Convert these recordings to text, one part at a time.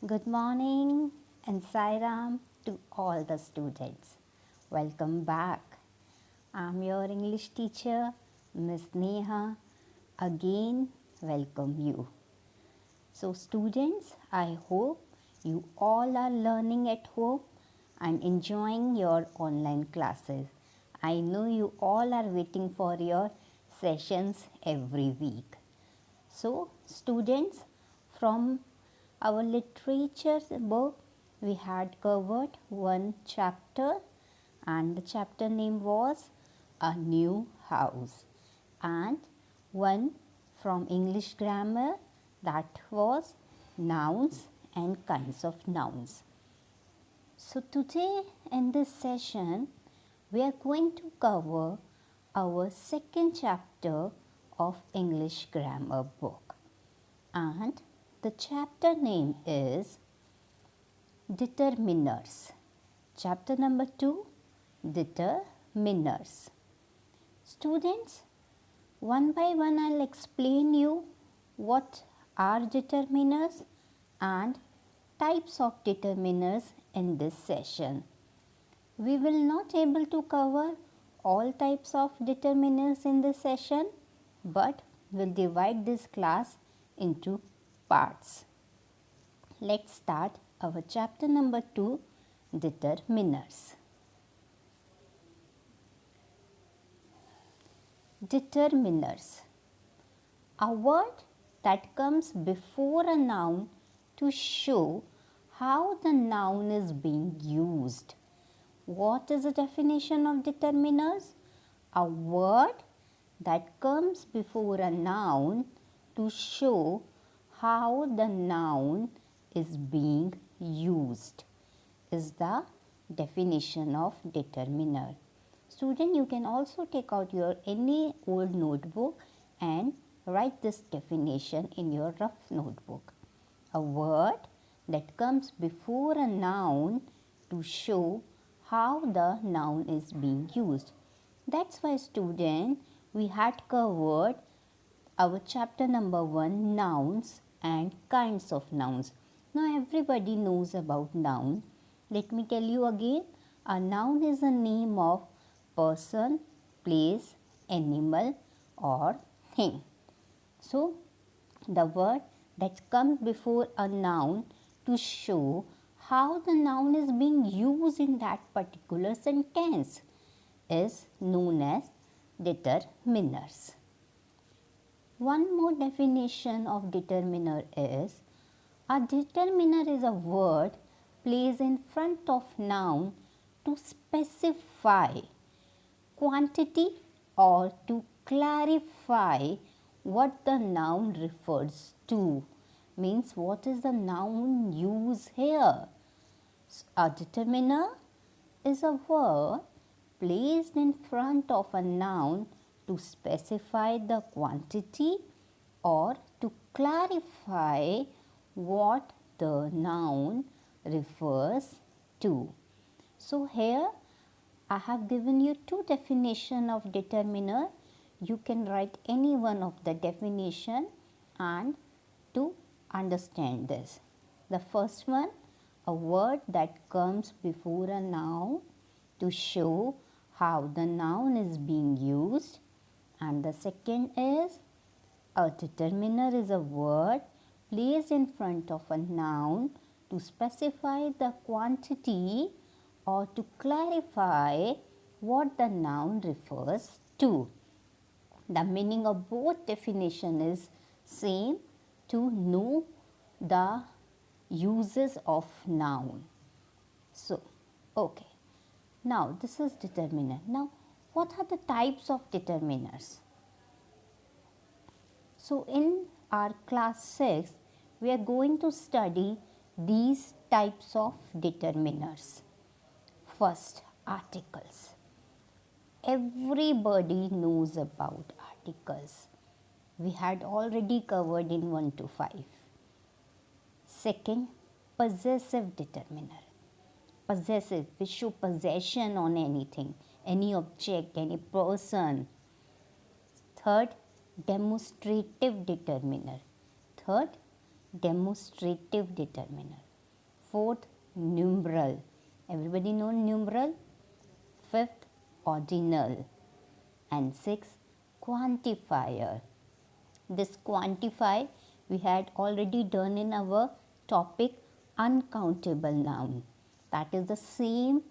Good morning and Sairam to all the students. Welcome back. I'm your English teacher, Miss Neha. Again, welcome you. So, students, I hope you all are learning at home and enjoying your online classes. I know you all are waiting for your sessions every week. So, students, from our literature book, we had covered one chapter, and the chapter name was A New House, and one from English grammar, that was nouns and kinds of nouns. So, today in this session, we are going to cover our second chapter of English grammar book, and the chapter name is Determiners. Chapter number 2, Determiners. Students, one by one I'll explain you what are determiners and types of determiners in this session. We will not able to cover all types of determiners in this session, but we'll divide this class into parts. Let's start our chapter number 2, Determiners. Determiners. A word that comes before a noun to show how the noun is being used. What is the definition of determiners? A word that comes before a noun to show how the noun is being used is the definition of determiner. Student, you can also take out your any old notebook and write this definition in your rough notebook. A word that comes before a noun to show how the noun is being used. That's why, student, we had covered our chapter number 1, nouns and kinds of nouns. Now everybody knows about noun. Let me tell you again, a noun is a name of person, place, animal or thing. So the word that comes before a noun to show how the noun is being used in that particular sentence is known as determiners. One more definition of determiner is a determiner is a word placed in front of noun to specify quantity or to clarify what the noun refers to. Means what is the noun used here? A determiner is a word placed in front of a noun to specify the quantity or to clarify what the noun refers to. So here I have given you two definitions of determiner. You can write any one of the definition and to understand this. The first one, a word that comes before a noun to show how the noun is being used, and the second is a determiner is a word placed in front of a noun to specify the quantity or to clarify what the noun refers to. The meaning of both definition is same, to know the uses of noun. So, okay. Now, this is determiner. Now, what are the types of determiners? So, in our class 6, we are going to study these types of determiners. First, articles. Everybody knows about articles. We had already covered in 1 to 5. Second, possessive determiner. Possessive, which show possession on anything, any object, any person. Third, demonstrative determiner. Third, demonstrative determiner. Fourth, numeral. Everybody know numeral? Fifth, ordinal. And sixth, quantifier. This quantify we had already done in our topic uncountable noun. That is the same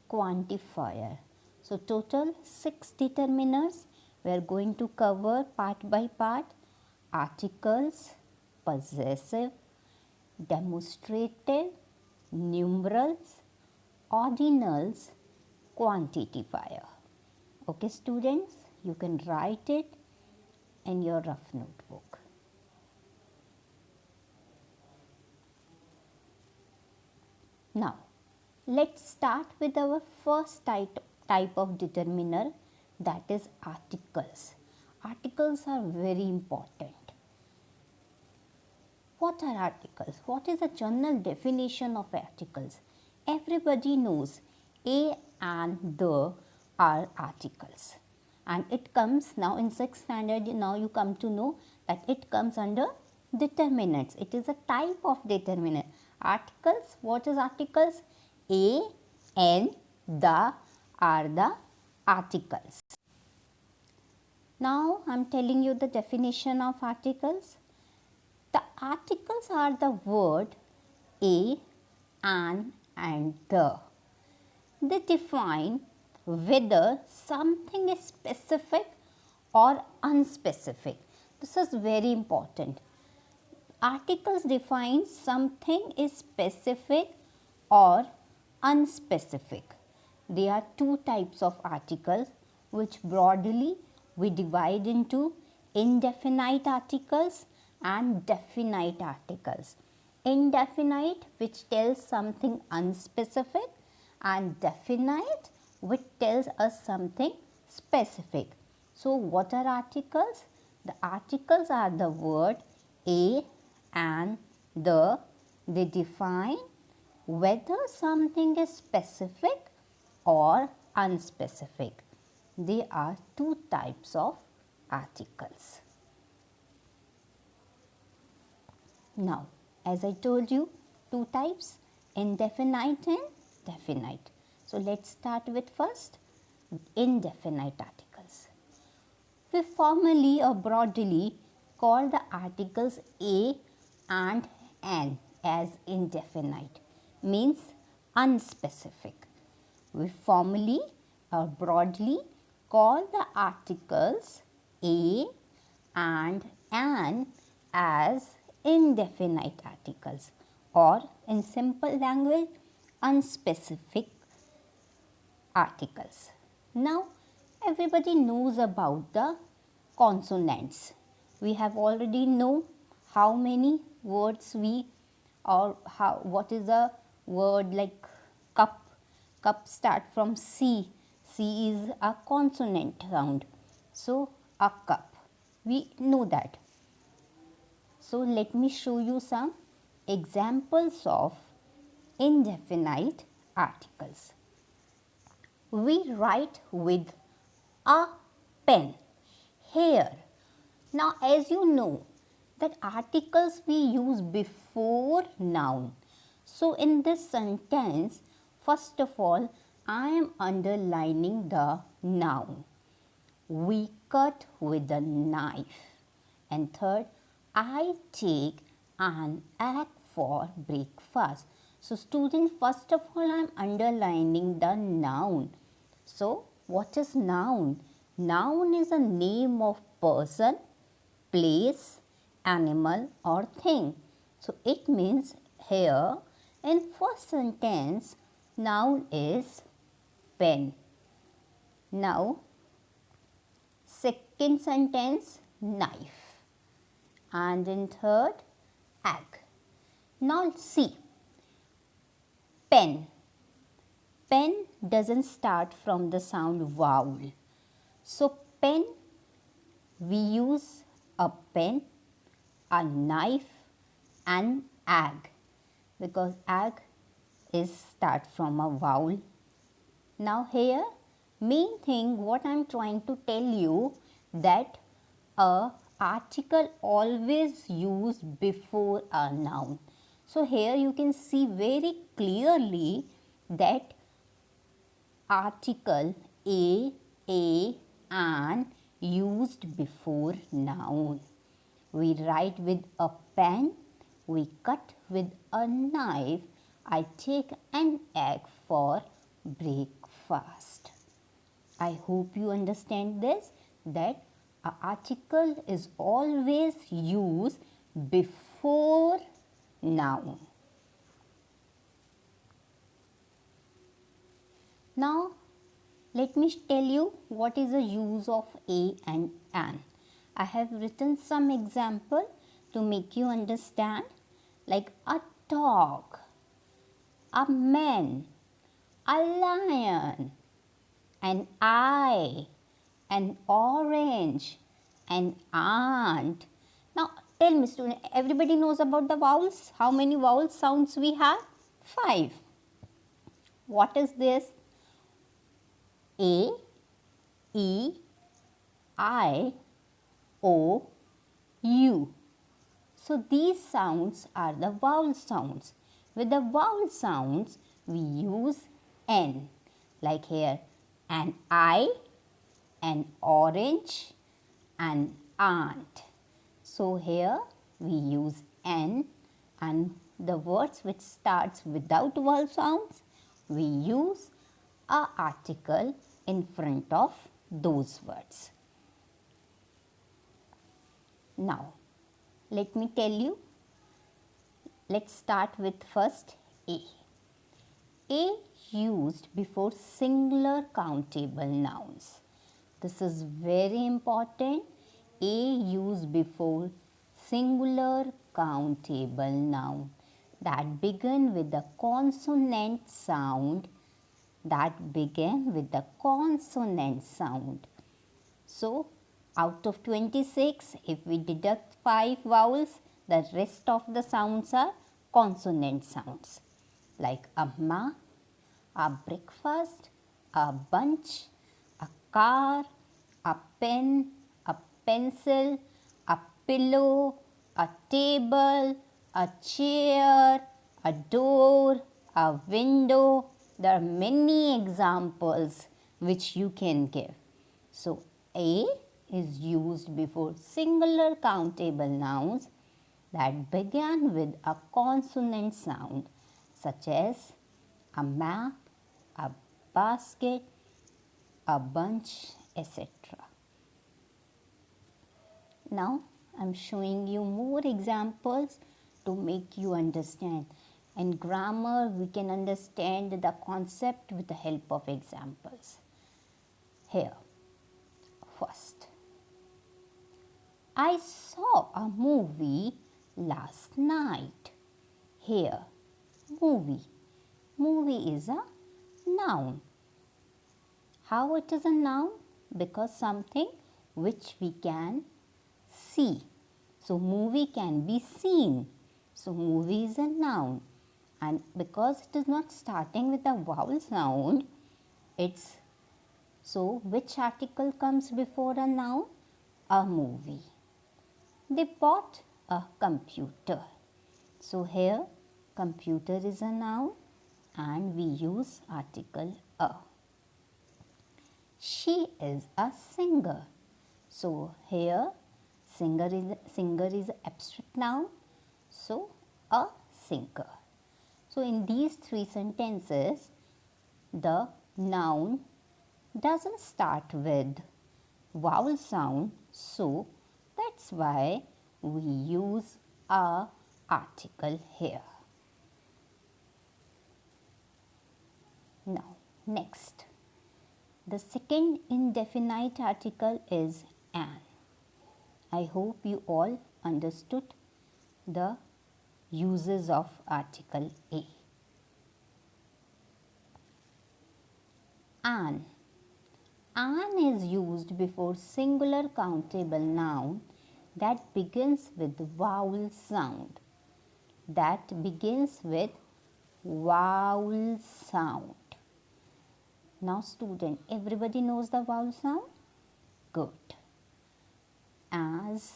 quantifier. So total 6 determiners we are going to cover part by part. Articles, possessive, demonstrative, numerals, ordinals, quantifier. Okay students, you can write it in your rough notebook. Now, let's start with our first type of determiner, that is articles. Articles are very important. What are articles? What is a general definition of articles? Everybody knows a and the are articles. And it comes now in 6th standard, now you come to know that it comes under determinants. It is a type of determinant. Articles, what is articles? A, and the are the articles. Now I am telling you the definition of articles. The articles are the word a, and the. They define whether something is specific or unspecific. This is very important. Articles define something is specific or unspecific. There are two types of articles which broadly we divide into indefinite articles and definite articles. Indefinite, which tells something unspecific, and definite, which tells us something specific. So what are articles? The articles are the word a and the. They define whether something is specific or unspecific. There are two types of articles. Now, as I told you, two types, indefinite and definite. So let's start with first indefinite articles. We formally or broadly call the articles a and an as indefinite, means unspecific. We formally or broadly call the articles a and an as indefinite articles, or in simple language, unspecific articles. Now, everybody knows about the consonants. We have already know how many words we, or how, what is a word like cup. Cup start from C. C is a consonant sound. So, a cup. We know that. So, let me show you some examples of indefinite articles. We write with a pen. Here. Now, as you know that articles we use before noun. So, in this sentence, first of all, I am underlining the noun. We cut with a knife. And third, I take an egg for breakfast. So, students, first of all, I am underlining the noun. So, what is noun? Noun is a name of person, place, animal or thing. So, it means here in first sentence, noun is pen. Now, second sentence, knife. And in third, egg. Now, see, pen. Pen doesn't start from the sound vowel. So, pen, we use a pen, a knife and egg, because egg is start from a vowel. Now, here main thing what I am trying to tell you, that a article always used before a noun. So here you can see very clearly that article a, an used before noun. We write with a pen, we cut with a knife, I take an egg for breakfast. I hope you understand this, that an article is always used before noun. Now, let me tell you what is the use of a and an. I have written some example to make you understand, like a dog, a man, a lion, an eye, an orange, an ant. Now tell me student, everybody knows about the vowels. How many vowel sounds we have? 5. What is this? A, E, I, O, U. So these sounds are the vowel sounds. With the vowel sounds, we use N. Like here, an eye, an orange, an ant. So here we use N, and the words which starts without vowel sounds, we use a article in front of those words. Now, let me tell you. Let's start with first A. A used before singular countable nouns. This is very important. A used before singular countable noun that begin with the consonant sound. So, out of 26, if we deduct 5 vowels, the rest of the sounds are consonant sounds, like amma, a breakfast, a bunch, a car, a pen, a pencil, a pillow, a table, a chair, a door, a window. There are many examples which you can give. So, A is used before singular countable nouns that begin with a consonant sound, such as a map, a basket, a bunch, etc. Now, I am showing you more examples to make you understand. In grammar, we can understand the concept with the help of examples. Here, first, I saw a movie last night. Here, movie. Movie is a noun. How it is a noun? Because something which we can see. So, movie can be seen. So, movie is a noun. And because it is not starting with a vowel sound, it's so which article comes before a noun? A movie. They bought a computer. So here computer is a noun and we use article a. She is a singer. So here singer is abstract noun. So a singer. So in these 3 sentences, the noun doesn't start with vowel sound, so that's why we use a article here. Now, next, the second indefinite article is an. I hope you all understood the uses of article a. An. An is used before singular countable noun that begins with vowel sound. Now student, everybody knows the vowel sound? Good. As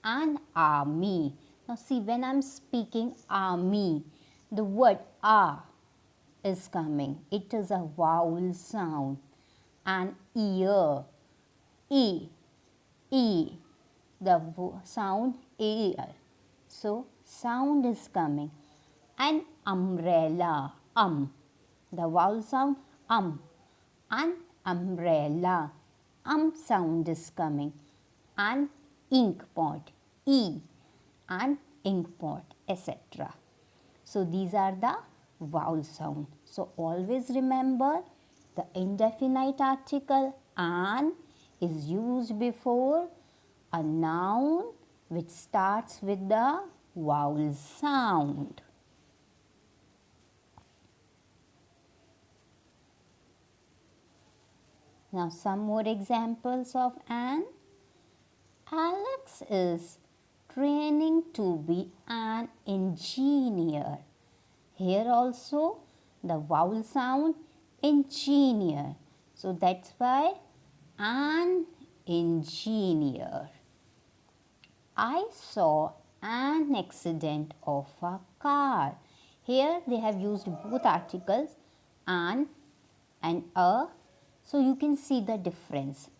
an army. Now see, when I'm speaking me, the word ah is coming. It is a vowel sound. And ear, e, e, the sound ear. So sound is coming. And umbrella, the vowel sound and umbrella, sound is coming. And ink pot, e, and ink pot, etc. So these are the vowel sound. So always remember, the indefinite article an is used before a noun which starts with the vowel sound. Now some more examples of an. Alex is training to be an engineer. Here also the vowel sound engineer. So that's why an engineer. I saw an accident of a car. Here they have used both articles an and a. So you can see the difference.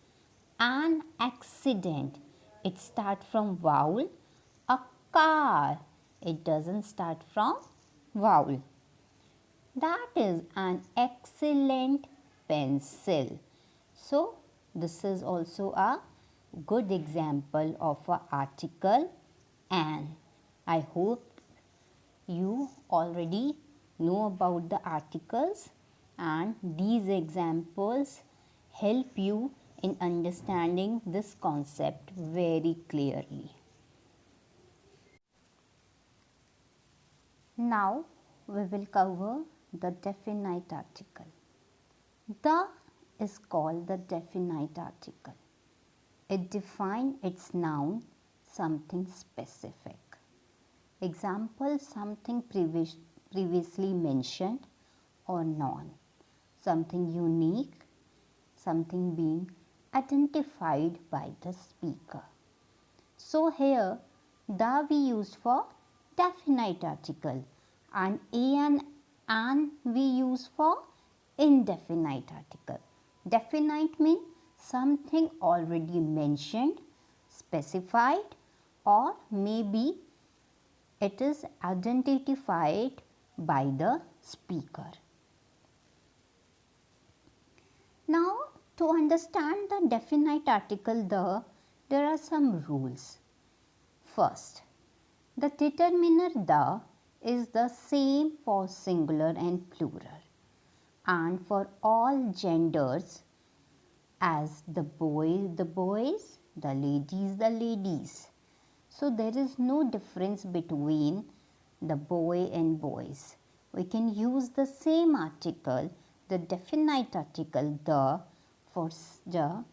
An accident, it starts from vowel. A car, it doesn't start from vowel. That is an excellent pencil. So this is also a good example of an article an. I hope you already know about the articles, and these examples help you in understanding this concept very clearly. Now we will cover the definite article. The is called the definite article. It defines its noun, something specific. Example, something previously mentioned or non. Something unique, something being identified by the speaker. So here the we used for definite article and an we use for indefinite article. Definite means something already mentioned, specified, or maybe it is identified by the speaker. Now to understand the definite article there are some rules. First, the determiner the is the same for singular and plural and for all genders, as the boys, the ladies. So there is no difference between the boy and boys. We can use the same article, the definite article the, for the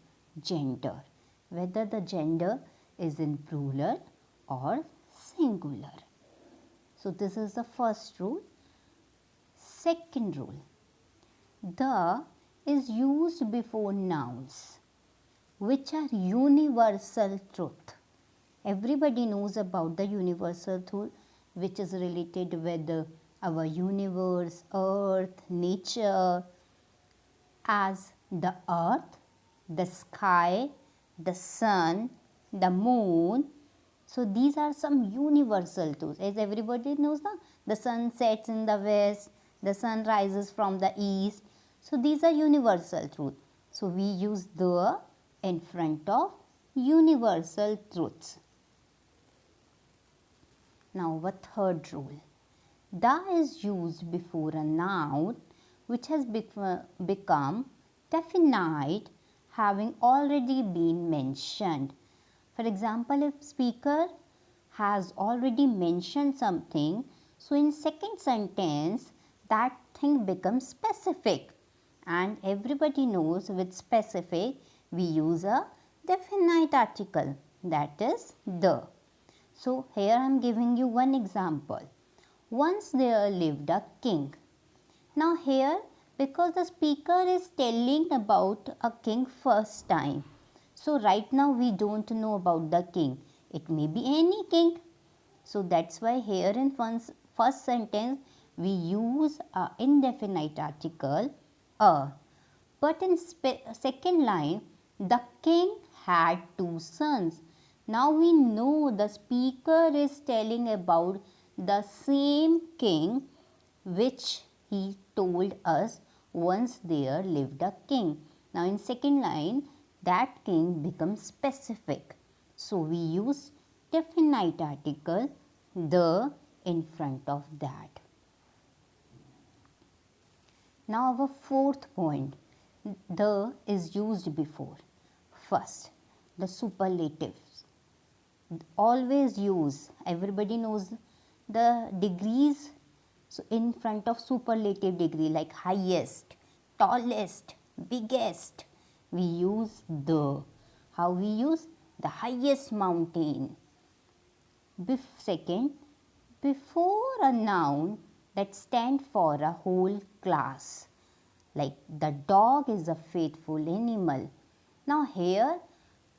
gender, whether the gender is in plural or singular. So this is the first rule. Second rule, the is used before nouns which are universal truth. Everybody knows about the universal truth which is related with our universe, earth, nature, as the earth, the sky, the sun, the moon. So these are some universal truths. As everybody knows, the sun sets in the west, the sun rises from the east. So these are universal truths. So we use the in front of universal truths. Now a third rule. The is used before a noun which has become definite, having already been mentioned. For example, if speaker has already mentioned something, so in second sentence that thing becomes specific, and everybody knows with specific we use a definite article, that is the. So here I am giving you one example. Once there lived a king. Now here, because the speaker is telling about a king first time, so right now we don't know about the king. It may be any king. So that's why here in first sentence we use a indefinite article a. But in second line, the king had two sons. Now we know the speaker is telling about the same king which he told us once there lived a king. Now in second line, that king becomes specific. So we use definite article the in front of that. Now our fourth point, the is used before. First, the superlatives. Always use, everybody knows the degrees. So in front of superlative degree like highest, tallest, biggest, we use the. How we use? The highest mountain. Second, before a noun that stands for a whole class. Like the dog is a faithful animal. Now here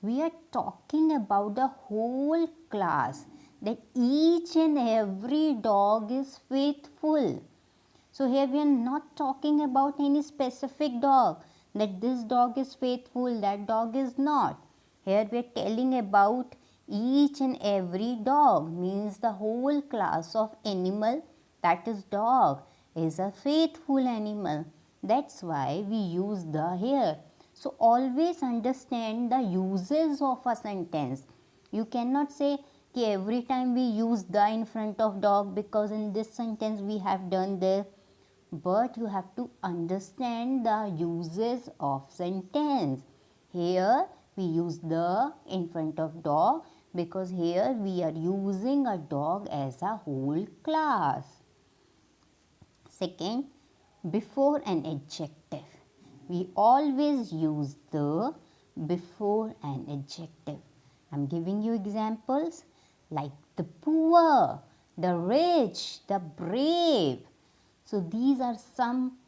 we are talking about the whole class, that each and every dog is faithful. So here we are not talking about any specific dog, that this dog is faithful, that dog is not. Here we are telling about each and every dog, means the whole class of animal, that is dog, is a faithful animal. That's why we use the here. So always understand the uses of a sentence. You cannot say कि every time we use the in front of dog because in this sentence we have done this. But you have to understand the uses of sentence. Here we use the in front of dog because here we are using a dog as a whole class. Second, before an adjective. We always use the before an adjective. I'm giving you examples like the poor, the rich, the brave. So these are some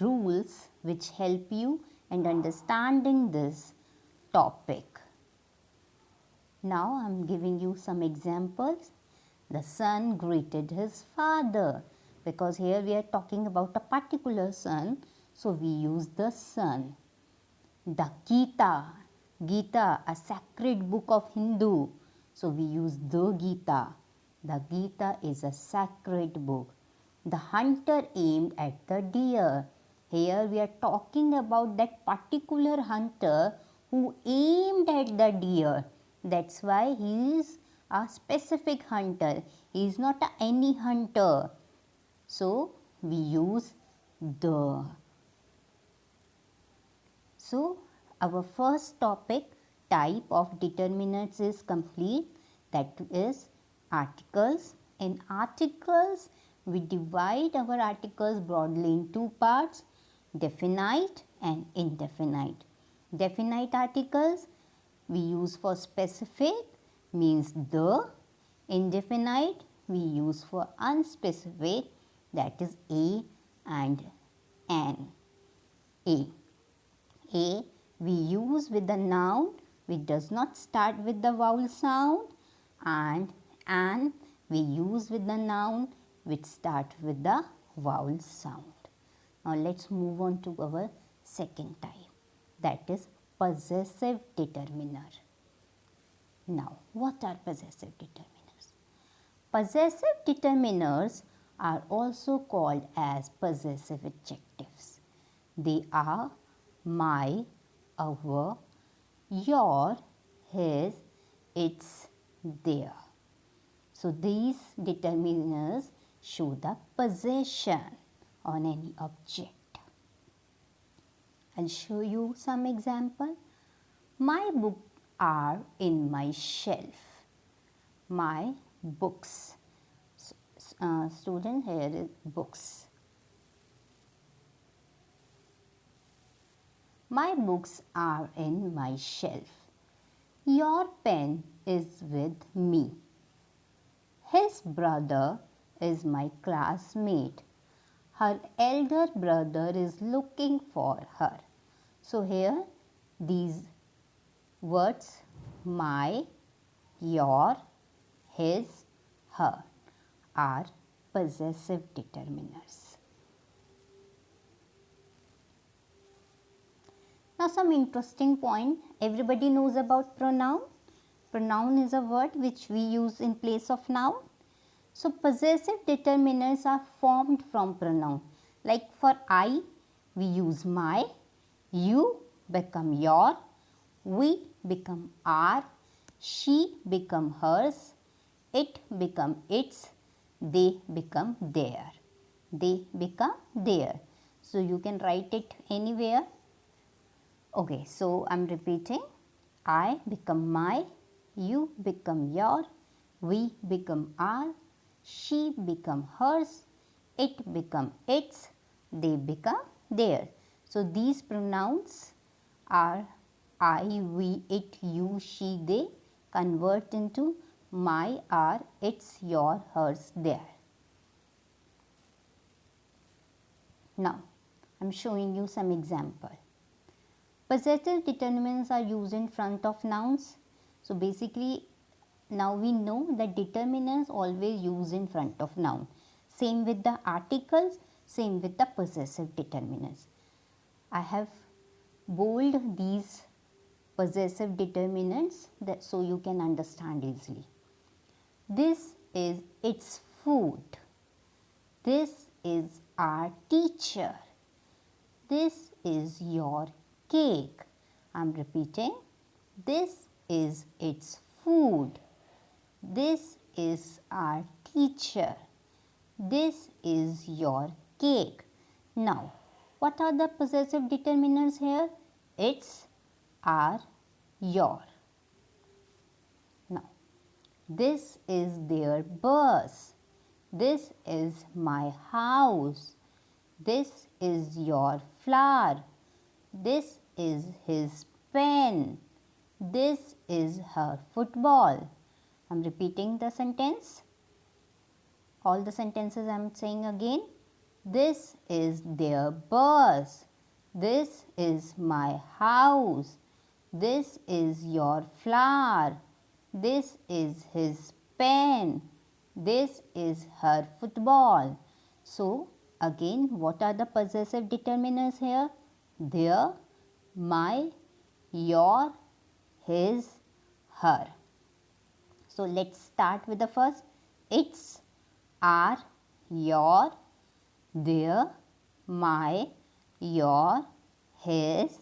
rules which help you in understanding this topic. Now I am giving you some examples. The son greeted his father, because here we are talking about a particular son, so we use the son. The Gita, a sacred book of Hindu, so we use the Gita. The Gita is a sacred book. The hunter aimed at the deer. Here we are talking about that particular hunter who aimed at the deer. That's why he is a specific hunter. He is not any hunter. So we use the. So our first topic, type of determinants, is complete. That is articles. In articles, we divide our articles broadly in two parts, definite and indefinite. Definite articles we use for specific, means the. Indefinite we use for unspecific, that is a and an. A we use with the noun which does not start with the vowel sound, and an we use with the noun which start with the vowel sound. Now let's move on to our second type, that is possessive determiner. Now what are possessive determiners? Possessive determiners are also called as possessive adjectives. They are my, our, your, his, its, their. So these determiners show the possession on any object. I'll show you some example. My books are in my shelf. My books. Student, here is books. My books are in my shelf. Your pen is with me. His brother is my classmate. Her elder brother is looking for her. So here these words, my, your, his, her are possessive determiners. Now some interesting point. Everybody knows about pronoun. Pronoun is a word which we use in place of noun. So possessive determiners are formed from pronoun. Like for I, we use my, you become your, we become our, she become hers, it become its, they become their. They become their. So you can write it anywhere. Okay, so I'm repeating. I become my, you become your, we become our, she become hers, it become its, they become their. So these pronouns are I, we, it, you, she, they convert into my, our, its, your, hers, their. Now, I'm showing you some example. Possessive determinants are used in front of nouns. So basically, now we know that determinants always used in front of noun. Same with the articles, same with the possessive determinants. I have bold these possessive determinants so you can understand easily. This is its food. This is our teacher. This is your cake. I am repeating. This is its food. This is our teacher. This is your cake. Now, what are the possessive determinants here? Its, our, your. Now, this is their bus. This is my house. This is your flower. This is his pen. This is her football. I am repeating the sentence. All the sentences I am saying again. This is their bus. This is my house. This is your flower. This is his pen. This is her football. So, again, what are the possessive determinants here? Their, my, your, his, her. So, let's start with the first. Its, our, your, their, my, your, his,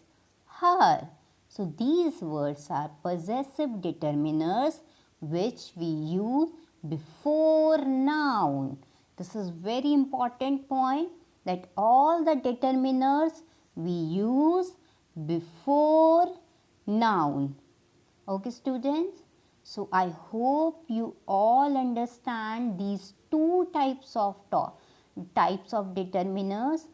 her. So, these words are possessive determiners which we use before noun. This is very important point that all the determiners we use before noun. Okay, students? So, I hope you all understand these two types of determiners.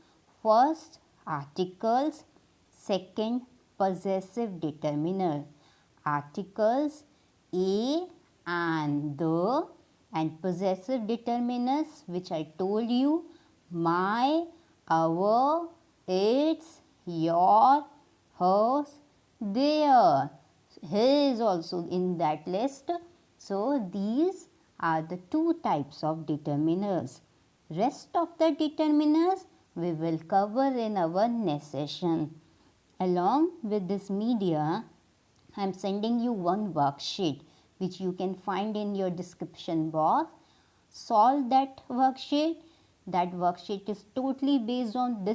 First, articles. Second, possessive determiner. Articles a and the, and possessive determiners which I told you, my, our, its, your, hers, their. His also in that list. So these are the two types of determiners. Rest of the determiners we will cover in our next session. Along with this media, I am sending you one worksheet which you can find in your description box. Solve that worksheet. That worksheet is totally based on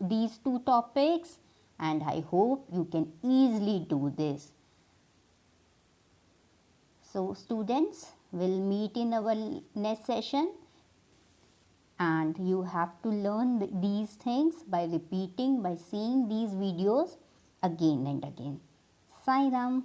these two topics, and I hope you can easily do this. So, students, will meet in our next session, and you have to learn these things by repeating, by seeing these videos again and again. Sai Ram.